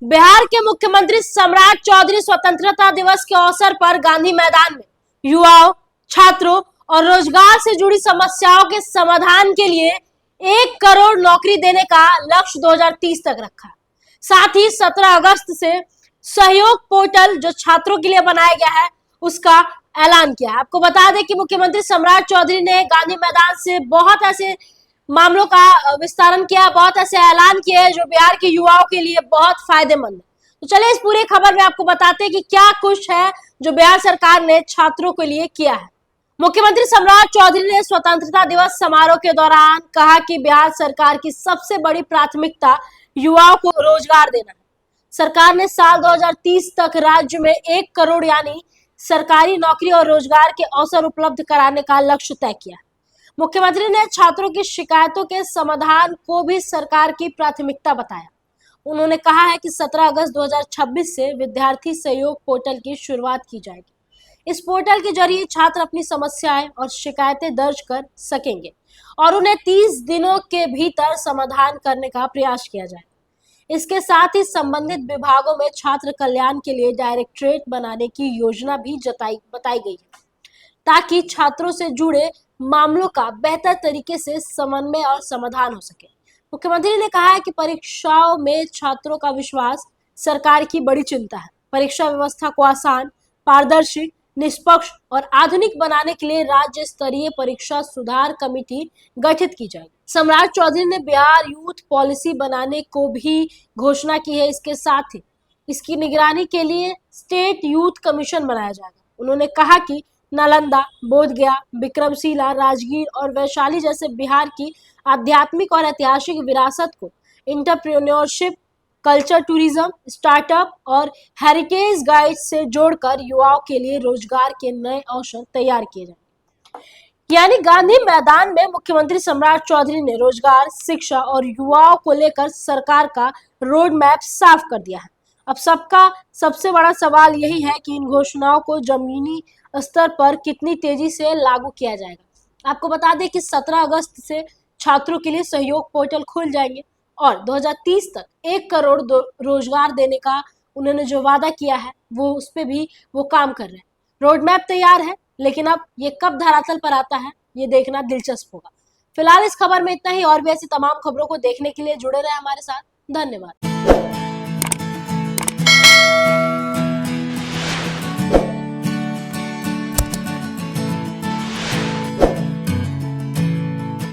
बिहार के मुख्यमंत्री सम्राट चौधरी स्वतंत्रता दिवस के अवसर पर गांधी मैदान में युवाओं, छात्रों और रोजगार से जुड़ी समस्याओं के समाधान के लिए 1 करोड़ नौकरी देने का लक्ष्य 2030 तक रखा। साथ ही 17 अगस्त से सहयोग पोर्टल जो छात्रों के लिए बनाया गया है उसका ऐलान किया है। आपको बता दें कि मुख्यमंत्री सम्राट चौधरी ने गांधी मैदान से बहुत ऐसे मामलों का विस्तारण किया, बहुत ऐसे ऐलान किए हैं जो बिहार के युवाओं के लिए बहुत फायदेमंद है। तो चलिए इस पूरे खबर में आपको बताते हैं कि क्या कुछ है जो बिहार सरकार ने छात्रों के लिए किया है। मुख्यमंत्री सम्राट चौधरी ने स्वतंत्रता दिवस समारोह के दौरान कहा कि बिहार सरकार की सबसे बड़ी प्राथमिकता युवाओं को रोजगार देना है। सरकार ने साल 2030 तक राज्य में 1 करोड़ यानी सरकारी नौकरी और रोजगार के अवसर उपलब्ध कराने का लक्ष्य तय किया। मुख्यमंत्री ने छात्रों की शिकायतों के समाधान को भी सरकार की प्राथमिकता बताया। उन्होंने कहा है कि 17 अगस्त 2026 से विद्यार्थी सहयोग पोर्टल की शुरुआत की जाएगी। इस पोर्टल के जरिए छात्र अपनी समस्याएं और शिकायतें दर्ज कर सकेंगे और उन्हें 30 दिनों के भीतर समाधान करने का प्रयास किया जाएगा। इसके साथ ही संबंधित विभागों में छात्र कल्याण के लिए डायरेक्टरेट बनाने की योजना भी बताई गई है ताकि छात्रों से जुड़े मामलों का बेहतर तरीके से समन्वय और समाधान हो सके। मुख्यमंत्री ने कहा है कि परीक्षाओं में छात्रों का विश्वास सरकार की बड़ी चिंता है। परीक्षा व्यवस्था को आसान, पारदर्शी, निष्पक्ष और आधुनिक बनाने के लिए राज्य स्तरीय परीक्षा सुधार कमेटी गठित की जाएगी। सम्राट चौधरी ने बिहार यूथ पॉलिसी बनाने को भी घोषणा की है। इसके साथ ही इसकी निगरानी के लिए स्टेट यूथ कमीशन बनाया जाएगा। उन्होंने कहा कि नालंदा, बोधगया, विक्रमशिला, राजगीर और वैशाली जैसे बिहार की आध्यात्मिक और ऐतिहासिक विरासत को एंटरप्रेन्योरशिप, कल्चर टूरिज्म, स्टार्टअप और हेरिटेज गाइड से जोड़कर युवाओं के लिए रोजगार के नए अवसर तैयार किए जाएंगे। यानी गांधी मैदान में मुख्यमंत्री सम्राट चौधरी ने रोजगार, शिक्षा और युवाओं को लेकर सरकार का रोड मैप साफ कर दिया है। अब सबका सबसे बड़ा सवाल यही है कि इन घोषणाओं को जमीनी स्तर पर कितनी तेजी से लागू किया जाएगा। आपको बता दें कि 17 अगस्त से छात्रों के लिए सहयोग पोर्टल खुल जाएंगे और 2030 तक 1 करोड़ रोजगार देने का उन्होंने जो वादा किया है वो उस पे भी वो काम कर रहे हैं। रोड मैप तैयार है, लेकिन अब ये कब धरातल पर आता है ये देखना दिलचस्प होगा। फिलहाल इस खबर में इतना ही। और भी ऐसी तमाम खबरों को देखने के लिए जुड़े रहे हमारे साथ। धन्यवाद।